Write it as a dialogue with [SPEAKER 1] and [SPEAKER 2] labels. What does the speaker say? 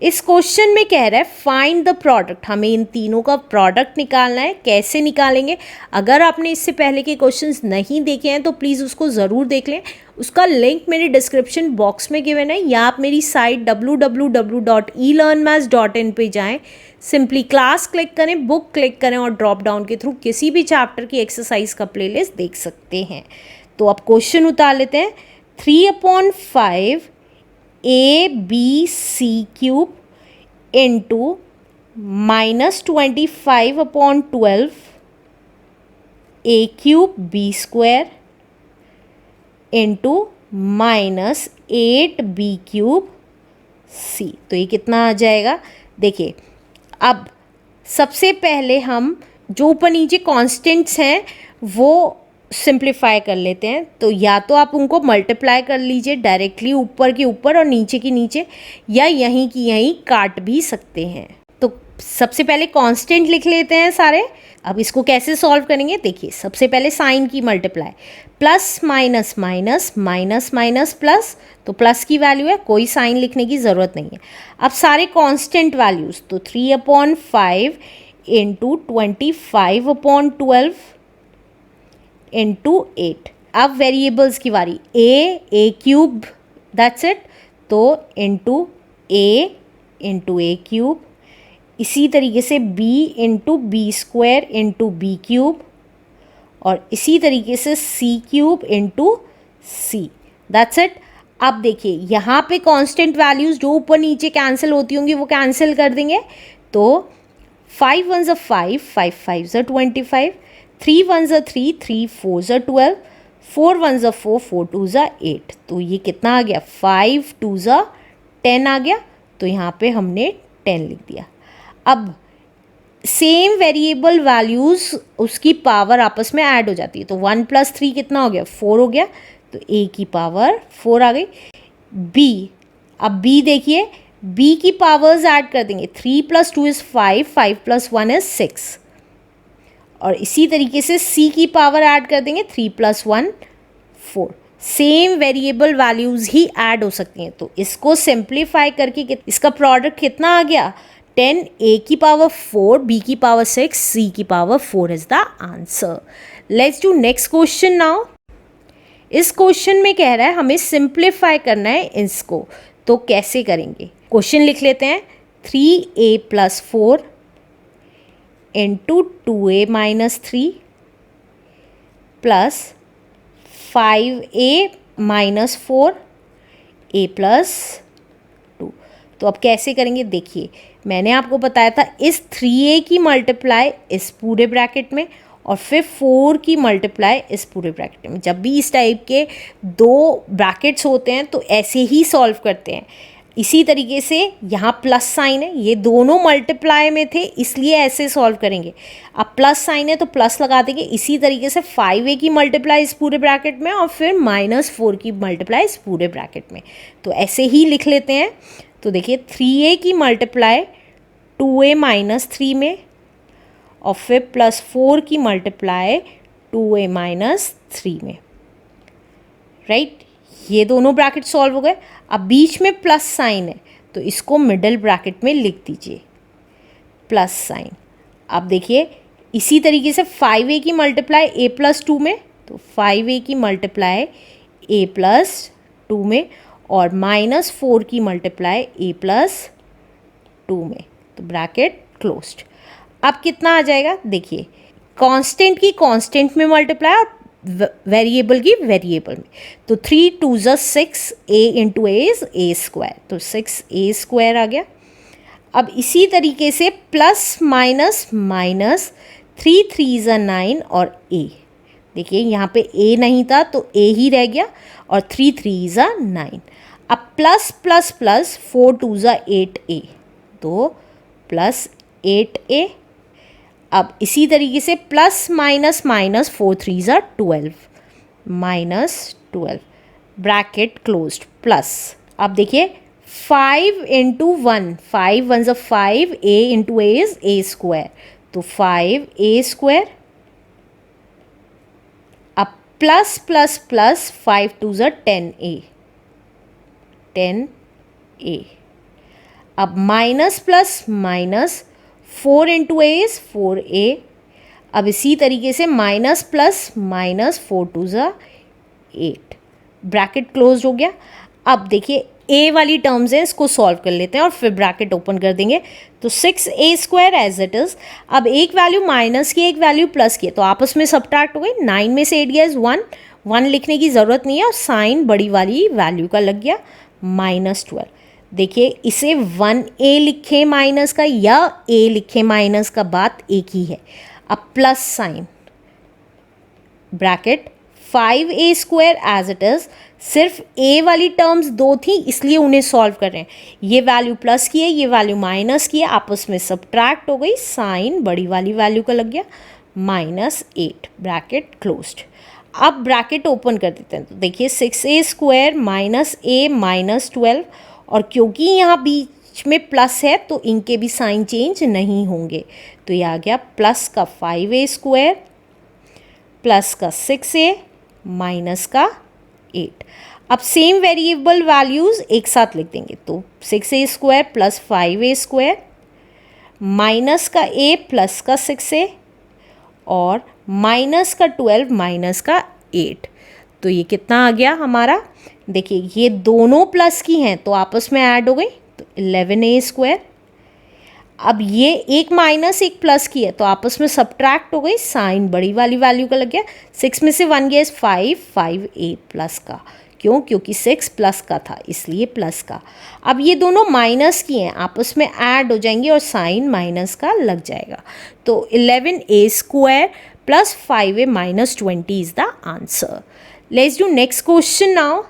[SPEAKER 1] इस क्वेश्चन में कह रहा है फाइंड द प्रोडक्ट, हमें इन तीनों का प्रोडक्ट निकालना है। कैसे निकालेंगे? अगर आपने इससे पहले के क्वेश्चंस नहीं देखे हैं तो प्लीज़ उसको ज़रूर देख लें। उसका लिंक मेरे डिस्क्रिप्शन बॉक्स में गिवन है, या आप मेरी साइट www.elearnmaths.in पे जाएं, सिंपली क्लास क्लिक करें, बुक क्लिक करें और ड्रॉप डाउन के थ्रू किसी भी चैप्टर की एक्सरसाइज का प्लेलिस्ट देख सकते हैं। तो अब क्वेश्चन उतार लेते हैं। 3/5 ABC cube into -25/12 A cube B square into -8B cube C। तो ये कितना आ जाएगा? देखिए, अब सबसे पहले हम जो ऊपर नीचे कॉन्स्टेंट्स हैं वो सिंप्लीफाई कर लेते हैं। तो या तो आप उनको मल्टीप्लाई कर लीजिए डायरेक्टली, ऊपर के ऊपर और नीचे की नीचे, या यहीं की यहीं काट भी सकते हैं। तो सबसे पहले कांस्टेंट लिख लेते हैं सारे। अब इसको कैसे सॉल्व करेंगे? देखिए, सबसे पहले साइन की multiply, plus minus minus minus minus plus, तो प्लस की वैल्यू है, कोई साइन लिखने की ज़रूरत नहीं है। अब सारे कांस्टेंट वैल्यूज़, तो 3/5 इंटू 25/12 इंटू 8। अब वेरिएबल्स की बारी, ए क्यूब, दैट्स इट, तो इंटू ए क्यूब, इसी तरीके से b into b square into b cube, और इसी तरीके से c cube into c, that's it. अब देखिए, यहाँ पे कांस्टेंट वैल्यूज़ जो ऊपर नीचे कैंसिल होती होंगी वो कैंसिल कर देंगे। तो 5 1 5, 5 5 25, 3 1 3, 3 4 12, 4 1 4, 4 2 8। तो ये कितना आ गया? 5 2 10 आ गया। तो यहाँ पे हमने 10 लिख दिया। अब सेम वेरिएबल वैल्यूज़, उसकी पावर आपस में ऐड हो जाती है। तो 1 + 3 कितना हो गया? 4 हो गया। तो a की पावर 4 आ गई। b, अब b देखिए, b की पावर्स ऐड कर देंगे। 3 + 2 = 5, 5 + 1 = 6, और इसी तरीके से c की पावर ऐड कर देंगे। 3 + 1 4। सेम वेरिएबल वैल्यूज़ ही ऐड हो सकती हैं। तो इसको सिंप्लीफाई करके इसका प्रोडक्ट कितना आ गया? 10, a की पावर 4, b की पावर 6, c की power 4 is the answer. Let's do next question now. इस क्वेश्चन में कह रहा है हमें सिंप्लीफाई करना है इसको। तो कैसे करेंगे? क्वेश्चन लिख लेते हैं। 3a + 4 into 2a - 3 plus 5a - 4 a + 2। तो अब कैसे करेंगे? देखिए, मैंने आपको बताया था इस 3a की मल्टीप्लाई इस पूरे ब्रैकेट में, और फिर 4 की मल्टीप्लाई इस पूरे ब्रैकेट में। जब भी इस टाइप के दो ब्रैकेट्स होते हैं तो ऐसे ही सॉल्व करते हैं। इसी तरीके से यहाँ प्लस साइन है, ये दोनों मल्टीप्लाई में थे इसलिए ऐसे सॉल्व करेंगे। अब प्लस साइन है तो प्लस लगा देंगे। इसी तरीके से 5a की मल्टीप्लाई इस पूरे ब्रैकेट में, और फिर -4 की मल्टीप्लाई इस पूरे ब्रैकेट में। तो ऐसे ही लिख लेते हैं। तो देखिए, 3a की मल्टीप्लाई 2a - 3 में, और फिर +4 की मल्टीप्लाई 2a - 3 में, राइट। ये दोनों ब्रैकेट सॉल्व हो गए। अब बीच में प्लस साइन है तो इसको मिडिल ब्रैकेट में लिख दीजिए, प्लस साइन। अब देखिए, इसी तरीके से 5a की मल्टीप्लाई a + 2 में, तो 5a की मल्टीप्लाई a + 2 में, और -4 की मल्टीप्लाई a + 2 में, तो ब्रैकेट क्लोज्ड। अब कितना आ जाएगा? देखिए, कांस्टेंट की कांस्टेंट में मल्टीप्लाई और वेरिएबल की वेरिएबल में। तो 3 2 6, a into a is a², तो 6a² आ गया। अब इसी तरीके से प्लस माइनस माइनस, 3 3 9 और a, देखिए यहाँ पे a नहीं था तो a ही रह गया, और 3 3 9। अब प्लस प्लस प्लस, 4 2 8a, तो +8a। अब इसी तरीके से plus minus minus, 4 3 12, -12, bracket closed, plus. अब देखिए, 5 into 1, 5 1 5, a into a is a², तो 5a²। अब plus plus plus, 5 2 10a, 10a। अब minus plus minus, 4 into A is 4a। अब इसी तरीके से माइनस प्लस माइनस, 4 टू ज़ा 8, ब्रैकेट क्लोज हो गया। अब देखिए ए वाली टर्म्स हैं, इसको सॉल्व कर लेते हैं और फिर ब्रैकेट ओपन कर देंगे। तो 6a² एज इट इज़। अब एक वैल्यू माइनस की, एक वैल्यू प्लस की है, तो आपस में सब्ट्रैक्ट हो गई। 9 में से 8 गया इज़ 1, 1 लिखने की ज़रूरत नहीं है और साइन बड़ी वाली वैल्यू का लग गया -12। देखिए इसे 1a लिखे माइनस का या a लिखे माइनस का, बात एक ही है। अब plus sign, bracket 5a² as it is. सिर्फ a वाली टर्म्स दो थी इसलिए उन्हें सॉल्व कर रहे हैं। ये वैल्यू प्लस की है, ये वैल्यू माइनस की है, आपस में सब्ट्रैक्ट हो गई, साइन बड़ी वाली वैल्यू का लग गया -8, ब्रैकेट क्लोज्ड। अब ब्रैकेट ओपन कर देते हैं। तो देखिए 6a² माइनस a -12, और क्योंकि यहाँ बीच में प्लस है तो इनके भी साइन चेंज नहीं होंगे। तो ये आ गया प्लस का 5a² प्लस का 6a माइनस का 8। अब सेम वेरिएबल वैल्यूज़ एक साथ लिख देंगे। तो 6a² प्लस 5a² माइनस का a प्लस का 6a और माइनस का 12 माइनस का 8। तो ये कितना आ गया हमारा, देखिए ये दोनों प्लस की हैं तो आपस में ऐड हो गई, तो 11a²। अब ये एक माइनस एक प्लस की है तो आपस में सब्ट्रैक्ट हो गई, साइन बड़ी वाली वैल्यू का लग गया। 6 में से 1 गया इज 5, 5a प्लस का, क्यों, क्योंकि 6 प्लस का था इसलिए प्लस का। अब ये दोनों माइनस की हैं, आपस में ऐड हो जाएंगे और साइन माइनस का लग जाएगा। तो 11a² plus 5a -20 is the answer. Let's do next question now.